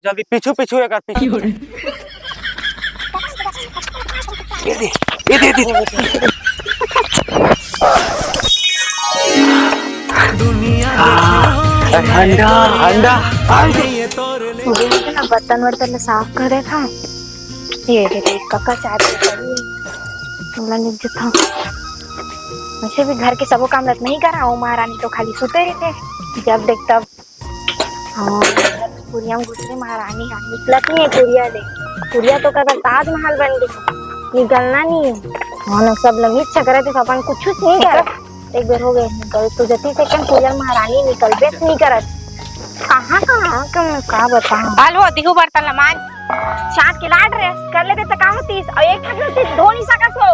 जल्दी पीछू पीछू एक पीछू ये दे अंडा अंडा बर्तन वर्तन साफ करे था ये कक्का चाय था वैसे भी घर के सबो काम रत नहीं करा हूँ। महारानी तो खाली सुते रहते जब देख तब। पुरिया में घुसरे महारानी निकलत नहीं है पुरिया तो कभी ताजमहल बन गई निकलना नहीं है। सब लोग इच्छा करे थे अपन कुछ नहीं कर एक बार हो गए निकल तो जती से पुरिया महारानी निकल बेस नहीं करत कहाँ का बता हेलो दिखो बर्तन लमान शाद के लाड रे कर लेते तो का होती और एक ठक धो नहीं सकत हो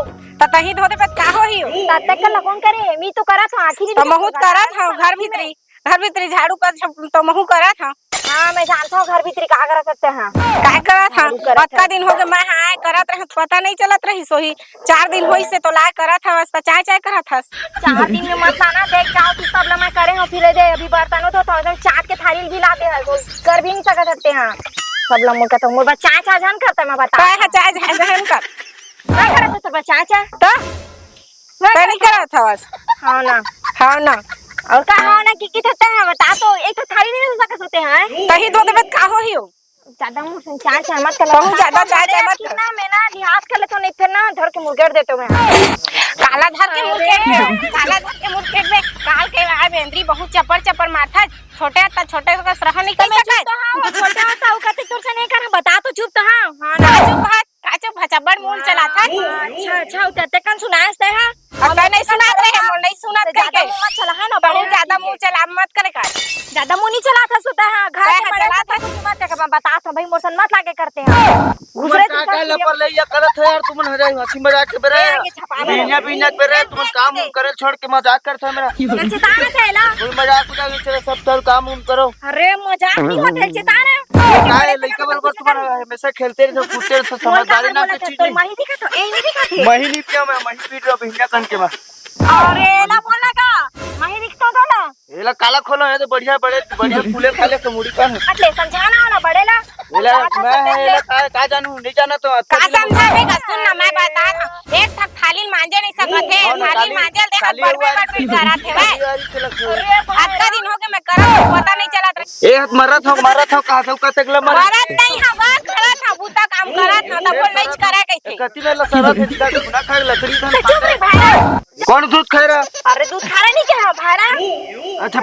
तही धोते पे का हो ही तब तक कौन करे मी तो करा था आखिरी तो महूत करा था घर भीतरी झाड़ू पर तो महू करा था। हाँ मैं जानता हूँ घर भीतरी का करा सकते हैं काय करा था पक्का दिन हो गए मैं हाय करत रहे पता नहीं चलत रही सोही 4 दिन होई से तो लाए करा था बस चाय करा था 4 दिन में मत लाना देख जाओ तू सब मैं करे हो फिर दे अभी बर्तन हो तो एकदम चाट के थाली भी लाते हैं कर भी नहीं सकते हैं सब लोग मुझे तो मोर चाय जान करता मैं बता है चाय जान कर मैं करा तो चाय तो मैं नहीं करा था बस हाँ ना और का हो ना की थते हैं बता तो एक तो थाली नहीं हो सकते हैं तही दो देबे का हो ही ज्यादा मुझसे चाय मत कर बहुत ज्यादा चाय मत ना मैं ना लिहाज कर ले तो नहीं फिर ना धर के मुर्गेट देते मैं काला धर के मुर्गेट में काल के आ बेंद्री बहुत चपर माथा छोटे का सरह नहीं कर सकता हां छोटे होता कहते तोर से नहीं कर बता तो चुप तो हां ना चुप काचो भचबड़ मूल चला था। अच्छा ते कन सुनास ते हां अब नहीं सुनात रहे मोल नहीं सुनात कह के मत चला है ना बहुत ज्यादा मुंह चला मत करे का ज्यादा मुंह नहीं चला था सुता है घर में चला था मत के बता तो भाई मोरसन मत लाके करते हैं घुसरे का लपर ले या करत है यार तुमन हरे हंसी मजाक के बेरे बिना बेरे तुमन काम करे छोड़ के मजाक करत है मेरा चेताना थैला कोई मजाक उड़ा सब तर काम करो। अरे मजाक नहीं होता चेताना काय लइका बराबर तुम्हारा हमेशा खेलते रहो कूदते रहो समझदारी ना के चीज नहीं मही दिखा तो ए नहीं दिखा थे मही नहीं पिया मैं मही पी रहा बिना कन के बा अरे ला बोला का मही दिखतो तो ना एला काला खोलो है तो बढ़िया फूले खाले के मुड़ी का अटले समझाना वाला बड़ेला एला मैं एला का जानू नहीं जाना तो का समझावेगा सुन ना मैं बता एक ठक थाली मांजे नहीं सकत है थाली मांजल दे हाथ बड़ करा थे भाई आज दिन हो गए मैं करा पता नहीं चला ए हाथ मारा था कहां से कते गला मारा नहीं हवा करा था बूता काम करा था तब वो नहीं करा कैसे कति में लसरा थे दिखा के ना खाए लकड़ी था चुप रे भाई कौन दूध खा रहा अरे दूध खा रहा नहीं क्या भारा अच्छा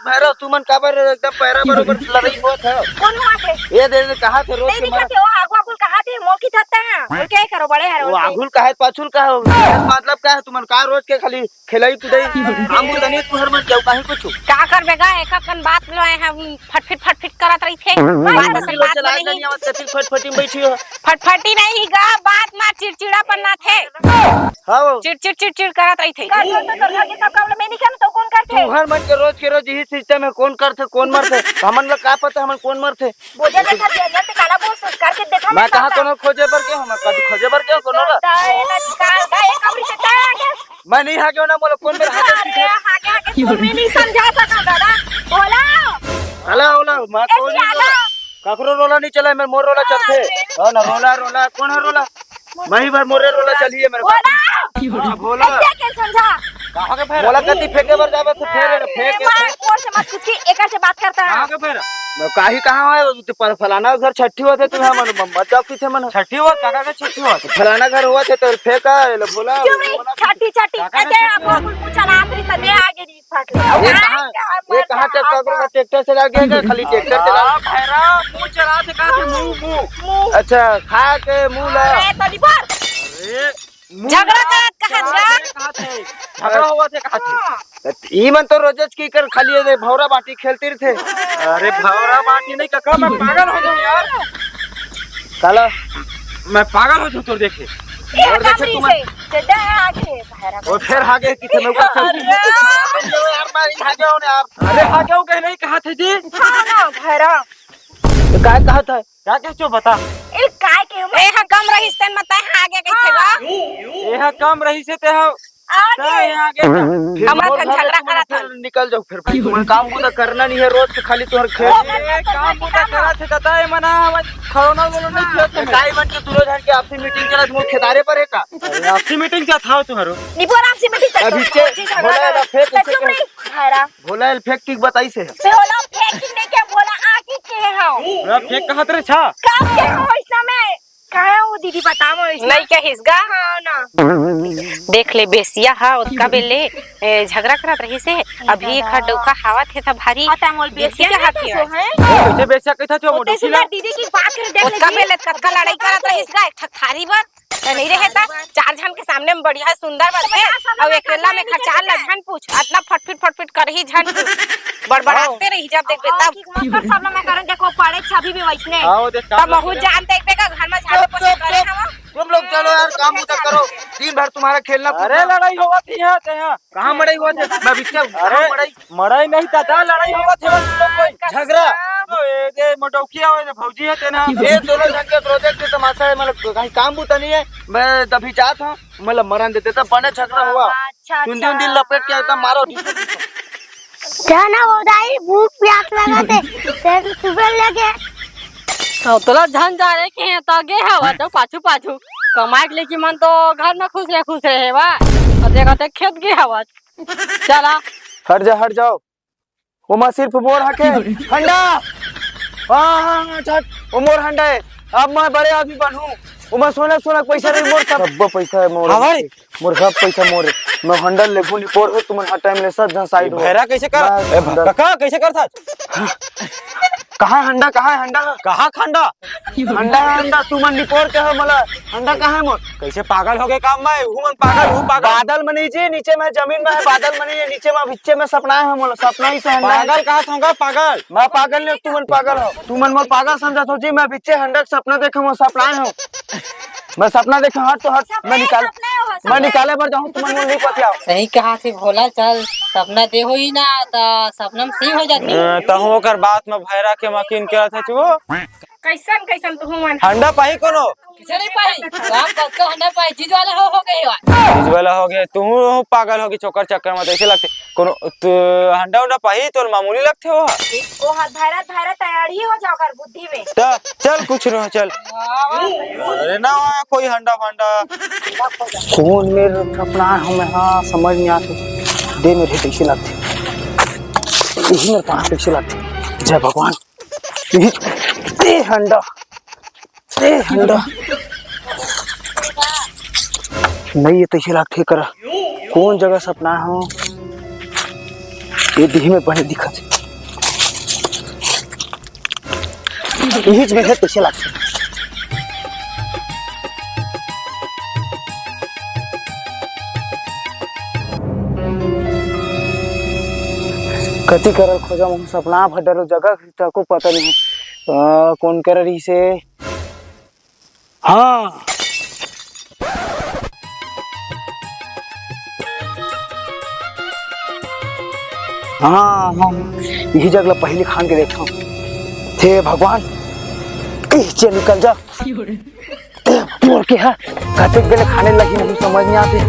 भैरा तुमन काबर एकदम पैरा बरोबर लड़ाई हुआ था कौन हुआ थे ये दे कहा थे रोज नहीं दिखाते हो आगुल कहा थे मोकी थते हैं और क्या करो बड़े है वो आगुल का है पाछुल का है मतलब क्या है तुमन का रोज के खाली खेलाई कुदाई हम को तनी तू हर मन जाऊ काहे कुछ का करबेगा एक कन बात लो है फटफट करत रही थे बात किलो चला नहीं आवत कति फटफटी बैठी हो फटफटी नहीं गा बात मार चिड़चिड़ा पन्ना थे हां चिड़ करत रही थे कर तो घर के सब काम में नहीं करना तो कौन करते तू हर मन के रोज यही सिस्टम है कौन करते कौन मरते हमन लोग का पता हमन कौन मरते बोझे देखा दिया ते काला बोस करके देखा मैं कहा कोनो खोजे पर के हम कभी खोजे पर के कोनो मैं नहीं हागे ना बोलो कौन मेरा हागे मैं नहीं समझा सका दादा बोला हला होला मैं कोई काकरो रोला नहीं चला मैं मोर रोला चलते हां ना रोला कौन है रोला वही बार मोरे रोला चलिए मेरे बोला बोला क्या समझा कहां के फेर बोला कति फेंके बर जावे तो फेंके और से मत कुछ एका से बात करता है कहां के फेर मैं काहे कहां है तो फलाना घर छठी होते तुम मन मत जाओ किथे मन छठी हो काका के छठी हो फलाना घर हुआ थे तो फेंका बोला छठी ऐसे आपको पूछा ना आखिरी से मैं आगे नहीं फट ले ये कहां तक का ट्रैक्टर चला गया खाली ट्रैक्टर चला भैरा मुंह चला से कहां से मुंह अच्छा खा के मुंह ला अरे तो अरे झगड़ा करत कहां थे झगड़ा हुआ थे कहां थे ई मन तो रोजच की कर खाली ये भौरा बाटी खेलते थे अरे भौरा बाटी नहीं काका मैं पागल हो जाऊं यार साला मैं पागल हो जाऊं तो देखे और देखे तुम सीधा आगे भैरा और फिर आगे किथे मैं ऊपर यार मैं आगे हूं यार अरे आगे हो गए नहीं कहां थे जी हां ना भैरा तो काय कहा था क्या कहचो बता ए काय के ए हां कम रही से मत है आगे कैसे बा ए हां कम रही से ते आगे हमारा तक झगड़ा करा था निकल जाओ फिर तुम्हें काम बुदा करना नहीं है रोज के खाली तोहर खेल काम बुदा करा थे तता है मना खरोना बोलो नहीं खेत में काई मन के तुलो जान के आपसी मीटिंग चला तुम खेतारे पर है का आपसी मीटिंग क्या था तुम्हारो निपोर आपसी मीटिंग कर अभी से बोला फेक कैसे भाईरा बोला फेक की बताई से बोला फेक नहीं क्या बोला आके के हो पूरा फेक कहत रे छा काम के हो इस समय काहे वो दीदी बताओ नहीं क्या हिसगा हां ना देख ले बेसिया हा उसका बेले झगड़ा करत रही से अभी एक डौका हवा थे था भारी बेसिया के हाथ है कैसे बेसिया कहता छो मोटी सुंदर दीदी की बात कर देख उसका बेले कक्का लड़ाई करत रही इसका एक थारी पर नहीं रहता चार जन के सामने में बढ़िया सुंदर बनते और अकेला में खचाल लझन पूछ इतना फटफट कर ही झन बड़बड़ाते रही जब देख तब मकर सब में करन देखो पड़े छवि भी वैसने तब बहुत जान देख का घर में झाड़ू पोछा करे हवा तुम लोग चलो यार काम उधर करो दिन भर तुम्हारा खेलना अरे लड़ाई होवा थी है कहां मड़ाई हुआ थे मैं बिच्चा अरे मड़ाई नहीं था लड़ाई होवा थे कोई झगड़ा ये मोटौकिया है भौजी है तेना ये दोनों जन के प्रोजेक्ट के तमाशा है मतलब कहीं काम बुता नहीं है मैं तभी चाहत हूं मतलब मरण देते तब बने झगड़ा हुआ चुंदी दिल लपेट के एकदम मारो जाना उदाई भूख प्यास लगा थे सुबह लगे तो तोला झन जा रहे के तगे हवा तो पाछू कमाई के लेके मन तो घर में खुश रहे बा और देखते खेत के हवा चला हट जाओ ओमा सिर्फ मोर हके हंडा हां छट ओ मोर हंडा है अब मैं बड़े आदमी बनूं ओमा सोना पैसा रे मोर सब पैसा है मोर सब पैसा मोर मैं हंडा लेगु नि पोर हो तुम हर टाइम ले सब जहां साइड हो भैरा कैसे कर काका कैसे कर था कहां हंडा कहां खंडा तुमन निपोर के हो मला हंडा कहां है मोर कैसे पागल हो गए काम में हूं मन पागल बादल में नीचे में जमीन में है बादल में नहीं नीचे में बीच में सपना है मोला सपना ही से हंडा पागल कहां होगा पागल मैं पागल नहीं तुमन पागल हो तुमन मोर पागल समझत हो जी मैं बीच हंडा सपना देखे मो सपना है मैं सपना देखे हट तो हट मैं निकाले पर जाऊं तुमन नहीं पतिया सही कहा थी भोला चल सपना दे हो ही ना तो सपना में सही हो जाती तहु ओकर बात में भैरा के मकीन के था छु कैसन तू मन हंडा पाई कोनो किसे नहीं पाई आप कक्का हंडा पाई चीज वाला हो गए तू पागल होगी चोकर चक्कर में ऐसे लगते कोनो हंडा पाई तो मामूली लगते हो ओ धैरा तैयारी हो जाओ कर बुद्धि में चल कुछ रहो चल अरे ना कोई हंडा कौन मेरे सपना हमें हाँ समझ नहीं आते दे मेरे कैसे लगते यही मेरे पास कैसे लगते जय भगवान हंडा नहीं ये तैसे लगते करा कौन जगह सपना हो ये देह में बने दिखत यही में है तैसे लगते कति करल खोजा मुझे सपना भडर जगह को पता नहीं कौन कर रही से हाँ यही जगह पहले खान के देखा थे भगवान चल निकल जा मोर के है कते बेले खाने लगी नहीं समझ नहीं आते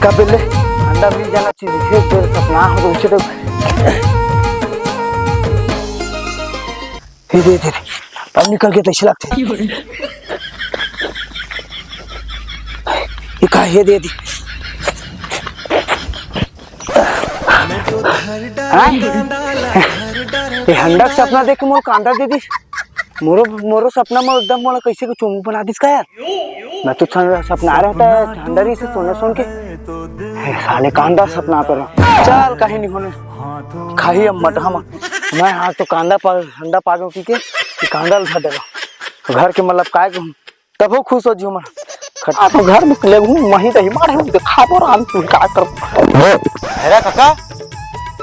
कब बेले अंडा मिल जाना चाहिए तेरे सपना हो उसे तो दे अब निकल के तैसे लगते ये दे दी ये हंडा सपना देख के मोर कांदा दे दी मोरो सपना में एकदम मोला कैसे को चुम्बू बना दिस का यार मैं तो सपना आ रहा था हंडरी से सोने के साले कांदा सपना कर रहा चल कहीं नहीं होने खाई अब मटहा मैं हाँ तो हंडा पागो की के कांदा धर देगा घर के मतलब काय कहूं तब वो खुश हो जी मन खटा तो घर में ले वहीं तो हिमार है देखा तो राम तू का कर हेरा काका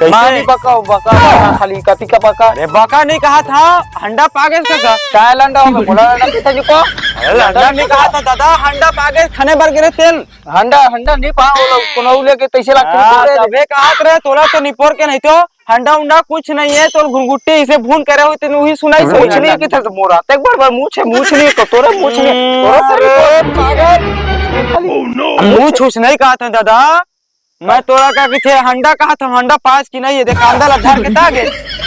मानी बका खाली कति का बका अरे बका नहीं कहा था हंडा पागल का काय लंडा हो बोला लंडा किथे जी को अरे लंडा नहीं कहा था दादा हंडा पागल खाने भर गिरे तेल हंडा नहीं पा कोनो लेके तैसे लगते तबे कहत रहे तोला तो निपोर के नहीं तो हंडा उंडा कुछ नहीं है तो घुंगुट्टी इसे भून करे हो तेन वही सुनाई सोच नहीं कि था मोरा एक बार मुछ नहीं तो तोरे मुछ नहीं तोरा पागल खाली मुँह छूछ नहीं कहा था दादा, मैं तोरा का किथे हंडा कहा था, हंडा पास की नहीं है, देख कांदा लधार के तागे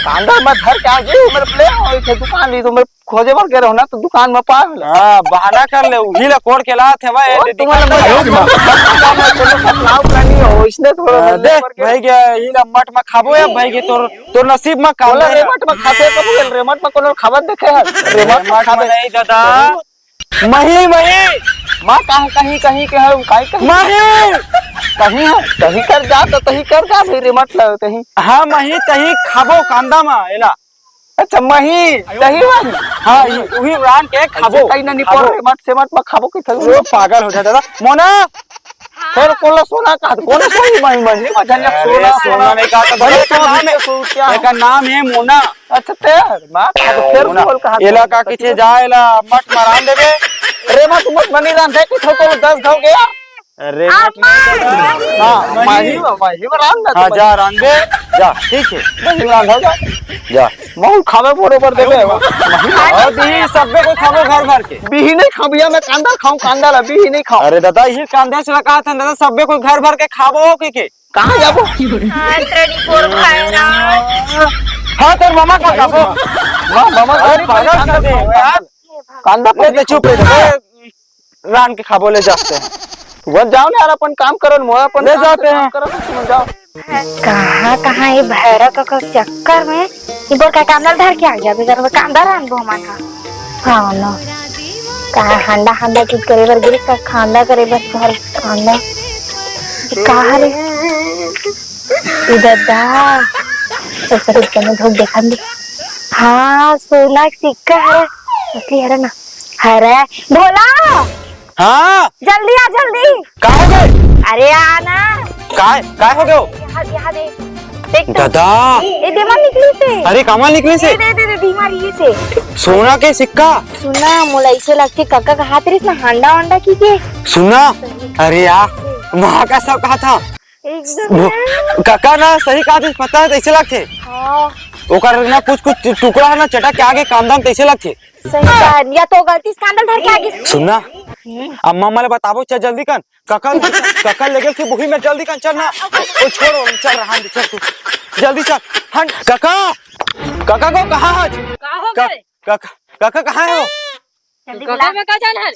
कांदा मैं घर के आगे मेरे प्ले होई थे दुकान ली तो मैं खोजे बर के रहो ना तो दुकान में पा हां बहाना कर ले, उही ला कोड़ के लात है भाई तुम्हारा लाभ प्लानिंग हो इसने थोड़ा दे भाई के ही ला मट में खाबो या भाई के तोर नसीब में कांदा रेमट में खाते कब गेल रेमट में कोनो खबर देखे है रेमट में खाबे नहीं दादा, मही मां कहीं कहीं के है काई मही कहीं कर जा तो कहीं कर जा भाई रेमट लग कहीं हां मही तही खाबो कांदा में एला। अच्छा मही दही वाली हां उही रान के खाबो कहीं नहीं पर रेमट से मत में खाबो के वो पागल हो जाता दादा। मोना फिर कोला सोना का कौन सोई मही मजन सोना नहीं कहा था, बड़े नाम है एक नाम है मोना। अच्छा तेर मां तो फिर बोल कहा एला का किथे जाएला मट मारान देबे रेमट मत बनी रान दे कि तो 10 घाव गया अरे हां मही रान ना हां जा रान दे जा ठीक है मही रान हो जा बहुत खावे बरोबर देबे और दी सबे को खाबो घर भर के बिही नहीं खाबिया मैं कांदा खाऊं कांदा ला बिही नहीं खाऊं। अरे दादा ये कांदा से कहा था दादा सबे को घर भर के खाबो के कहां जाबो हां तेरे मामा का खाबो मामा अरे पागल कर दे यार कांदा पे चुप रह रान के खाबो ले जाते हैं वो जाओ ना यार अपन काम करो मोया अपन ले जाते हैं करो तुम जाओ कहाँ ये भैरा का चक्कर में ये बोल का कांदा धर के आ गया बेगर वो कांदा रान बो माथा हाँ ना कहाँ हंडा की करे बर गिरी का खांदा करे बस घर खांदा कहाँ रे इधर दा तो सर इसमें धोख देखा भी हाँ सोना सिक्का है असली है ना है भोला हाँ जल्दी आ जल्दी कहाँ हो गए अरे आना काय हो गए यहाँ दे देख तो दादा ये बीमार निकली से अरे कमाल निकले से दे बीमारी से सोना के सिक्का सुना मोला ऐसे लगते काका का हाथ रिस ना हांडा की के सुना अरे यार वहाँ का सब कहा था एकदम काका ना सही कहा था पता है ऐसे लगते हाँ ओकर ना कुछ टुकड़ा है ना चटा के आगे कांदा में ऐसे लगते सही कहा या तो गलती से कांदा धर के आगे सुनना अब मम्मा ले बताबो चल जल्दी कर काका ले गेल थी बुही में जल्दी कर चल ना ओ छोड़ो चल रहा चल तू जल्दी चल हट काका को कहां है काका कहां है जल्दी काका में का जान है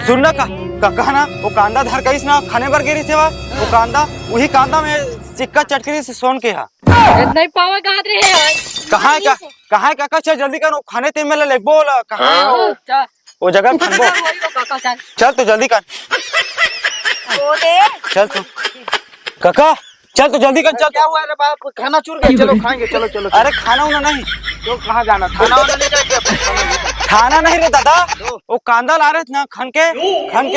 सुन ना काका ना वो कांदा धर गई ना खाने पर गिरी थे वो कांदा वही कांदा में सिक्का चटकरी से सोन के नहीं पावा कहां रे है कहां है काका चल जल्दी कर वो खाने ते में ले बोल कहां है चल वो जगह खनबो काका चल चल तो जल्दी कर वो दे चल तू काका चल तो जल्दी कर चल क्या हुआ रे बाप खाना चूर गए चलो खाएंगे चलो अरे खाना उना नहीं तो कहां जाना खाना वाना नहीं जाके खाना नहीं रे दादा वो कांदा ला रहे ना खन के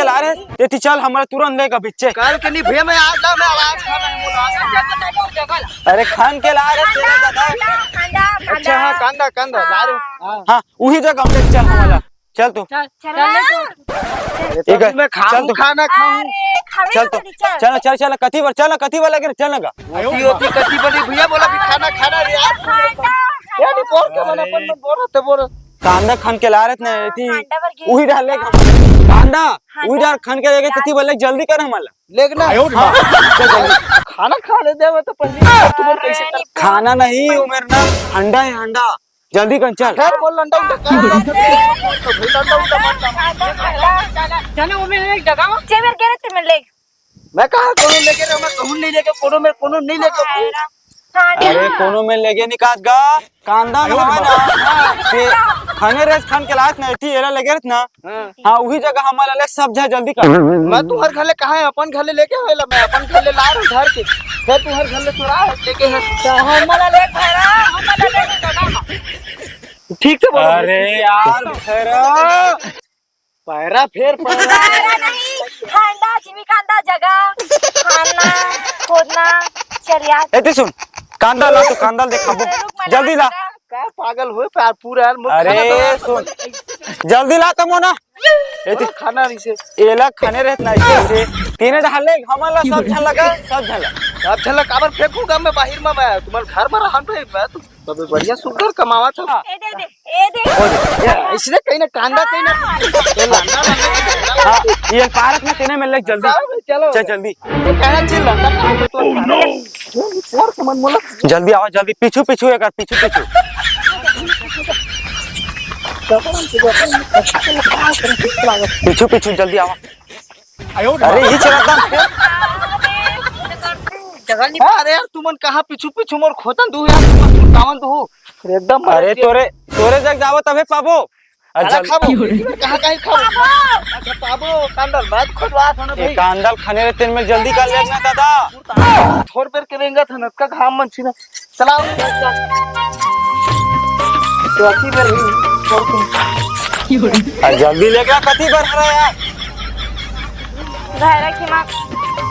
ला रहे ते चल हमारा तुरंत लेगा बिच्चे काल के नहीं भैया मैं आज ला मैं आवाज खाना है अरे खान के ला रहे तेरे दादा अच्छा हां कांदा ला रहे हाँ वही जगह हम चल हमारा चल तू ठीक है मैं खाऊं खाना खाऊं चल तो चल कथी बार लगे चल लगा होती कथी बड़ी भैया बोला कि खाना रे यार ये पोर के बना अपन बोल कांदा खन के ला रहे ना थी वही डाल ले कांदा वही डाल खन के लेके कथी बोले जल्दी कर हमारा लेकिन चल जल्दी खाना खा ले दे तो पहले तुम कैसे कर खाना नहीं वो मेरा ना अंडा है अंडा जल्दी कर चल घर बोल लंडा चलो वो मेरे एक जगह चेवर के रे में ले मैं कहा कोनो लेके रे मैं कहूं नहीं लेके कोनो नहीं लेके अरे कोनो में लेगे निकाल गा कांदा में है ना खाने रेस खान के लायक नहीं थी एला लगे ना हां वही जगह हमारा ले सब जा जल्दी कर मैं तू हर घले कहां है अपन घले लेके होइला मैं अपन घले ला रहा घर के फिर तू हर घले चुरा है लेके है हमारा ले खैरा हमारा ले ठीक से बोलो अरे यार खैरा पैरा फिर पैरा नहीं खांदा जिमी खांदा जगह खाना खोदना चलिया ए सुन कांदा ला तो कांदा दे खाबो जल्दी ला का पागल होए प्यार पूरा यार अरे सुन जल्दी ला तो मोना एती खाना नहीं से एला खाने रहत ना ऐसे तीने ढाले हमारा सब झलका सब झलक अब झलक काबर फेंकूंगा मैं बाहर में मैं तुम्हारे घर में रहन पे मैं तबे बढ़िया सुगर कमावा था। ए दे इसने कहीं ना कांदा कहीं ना ये लंडा लंडा हाँ ये पार्क में तेने मिल जल्दी चलो चल जल्दी कहना चाहिए लंडा तो और समझ मोला जल्दी आओ जल्दी पीछू पीछू एक पीछू पीछू पीछू पीछू जल्दी आओ अरे ये चला अरे यार तुमन कहाँ पीछू पीछू मोर खोतन दू यार तुम कावन दू एकदम अरे तोरे तोरे जग जावो तबे पाबो अरे खाबो कहाँ कहीं खाबो अच्छा पाबो कांदल बात खोदवा था ना भाई कांदल खाने रे तेन में जल्दी कर लेना दादा थोड़ पेर के रेंगा था नक्का घाम मन छीना चलाओ तो अच्छी बेर छोड़ तुम जल्दी लेके कथी बर रहा यार घरा की माँ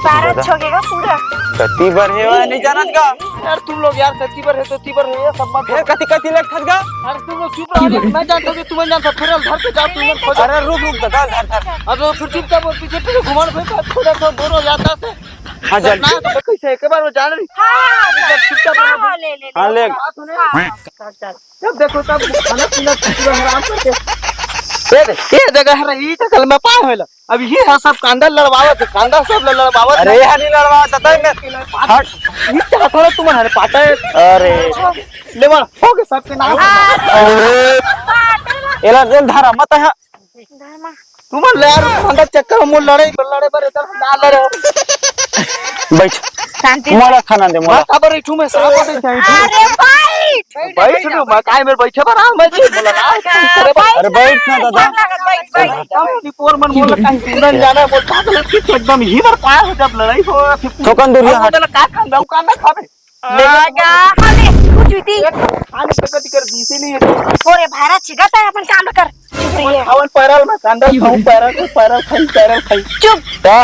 सारा छोड़ेगा पूरा। कथी बर है नहीं जानत का यार तुम लोग यार कती बार है तो ती बार है सब मत फिर कथी कथी लेट खत गा अरे तुम लोग चुप रहो मैं जानता हूँ तुम जानता फिर घर पे जाओ तुम लोग अरे रुक रुक दादा धर धर अब फिर चुपचाप पीछे पीछे घुमाने फिर खोदा तो बोरो जाता से हाँ जल्दी ना तो कैसे एक बार वो जान रही चुपचाप हाँ ले ले हाँ ले जब देखो तब खाना पीना पूरा हराम करके ये जगह है ये कल में पाए होला अब ये है सब कांदा लड़वावत कांदा सब लड़वावत अरे यार नहीं लड़वा दादा मैं हट ये चाह थोड़ा तुम हमारे पाटा है अरे लेवल हो गए सबके नाम अरे एला जल धारा मत है तुम ले यार कांदा चक्कर में लड़े पर इधर ना लड़े बैठ शांति मोला खाना दे मोला खबर इठू में साफ होते चाहिए अरे बैठ बैठ लो मैं काय में बैठे बरा मैं जी बोला ना करे अरे बैठ ना दादा बैठ पोर मन बोला कहीं सुंदर जाना बोल पागल की एकदम ही बार पाया हो जब लड़ाई हो चौकन दूरिया हट का खांदा कांदा खावे आगा हले कुछ भी आने प्रगति कर दी से नहीं थोड़े भारा छिगाता है अपन काम कर चुप रहिए हवन पैरल में कांदा खाऊं पैरल खाई चुप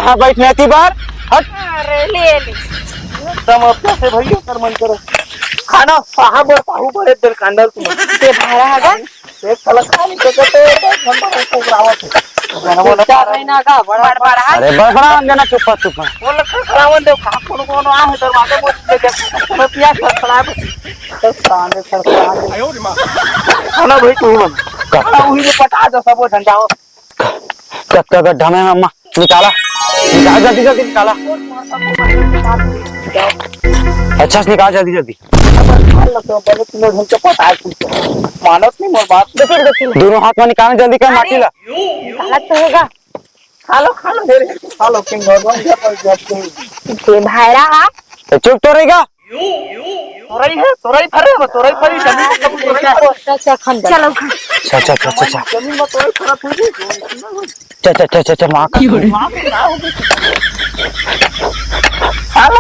हां बैठ नेती बार हट अरे ले ले तुम अपने से भैया कर मन करो खाना साहब और पाहु बड़े दिल कांदा तुम ते भारा हगा एक साल खाली तो घंटा प्रोग्राम है बोला 4 महीना का बड़ा बड़ा अरे बड़ा अंगना चुप चुप बोला खरावन दे का कौन आ है दरवाजे में देख पिया खड़ा है सामने खड़ा आयो रे मां खाना भाई तू मन खाना वही जो पटा दो सब ठंडा हो कक्का गड्ढा में अम्मा निकाला निकाल जल्दी जल्दी निकाला अच्छा से निकाल जल्दी जल्दी मानस नहीं मोर बात दोनों हाथ में निकाल जल्दी कर माटी ला गलत तो होगा खा लो खा लो किंग भगवान ते भारा हा तो चुप तो रहेगा तोरई फरे जमीन चलो अच्छा जमीन में तोरई फरा थी अच्छा मां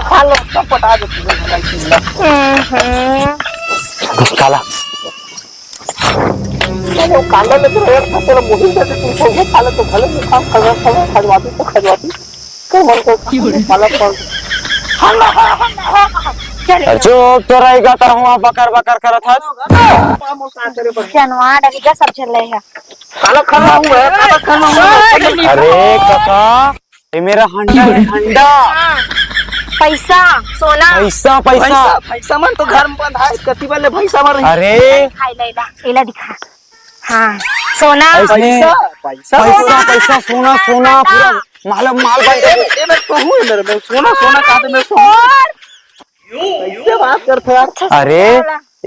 खा लो सब पटा दो निकाला चलो कांदा लेकर एक थोड़ा मुहिम देते तुमको खा लो तो भले काम खजवाती तो खजवाती तो मन को खाला चुप तो रहेगा तो हुआ बकर बकर करत था जनवा डली का सब चल रहे हैं खाना हुआ अरे काका ये मेरा हंडा है हंडा पैसा सोना पैसा मन तो घर में बंधा है कति वाले पैसा मर अरे खाई लेला एला दिखा हाँ सोना पैसा सोना पूरा माल बन गया मैं कहूँ मेरे सोना कहा मैं कैसे बात करते यार अरे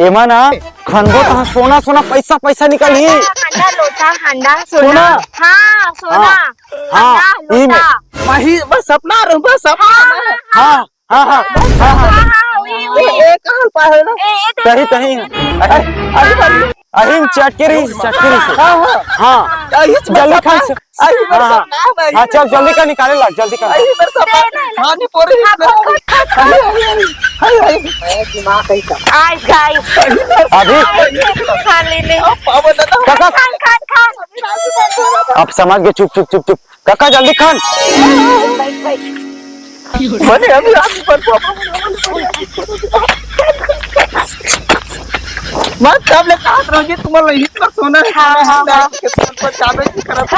एमा ना खनबो तो सोना पैसा निकली हंडा लोटा हंडा सोना हाँ सोना हाँ ई में वही बस सपना रहो बस सपना हाँ एक हाल पाए ना सही अहिम चटकरी से हाँ जल्दी खा हाँ चल जल्दी का निकाले ला जल्दी का खानी पड़ी दिमाग कैसा आज गाइस अभी खा ले ले काका खान अब समझ गए चुप काका जल्दी खान मैंने अभी रात पर मैं तब ले काट रहा हूँ तुम्हारा इतना सोना है पर चाबे की करत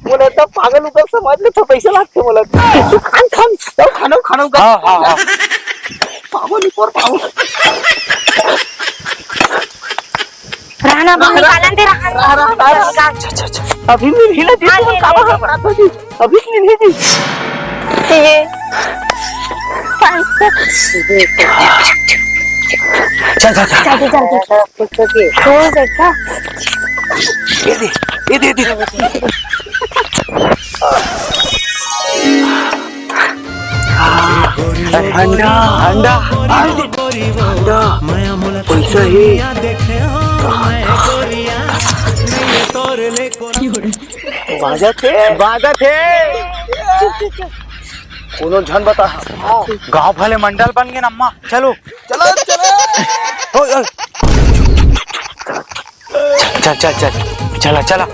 बोले तब पागल ऊपर समझ ले तो पैसे लागते बोला तू खान तो खानो हाँ पागल ऊपर पागल रहना बम निकालन दे रहा अभी मिली ना दी हाँ, तो ले, काबा ले, बना तो दी अभी मिली दी ये चल चल चल जल्दी जल्दी खोल देखा ये दे ठंडा ठंडा ठंडा पैसा ही बाजत है कोनो झन बता गांव भले मंडल बन गए अम्मा चलो चलो चलो चल चल चल चला चला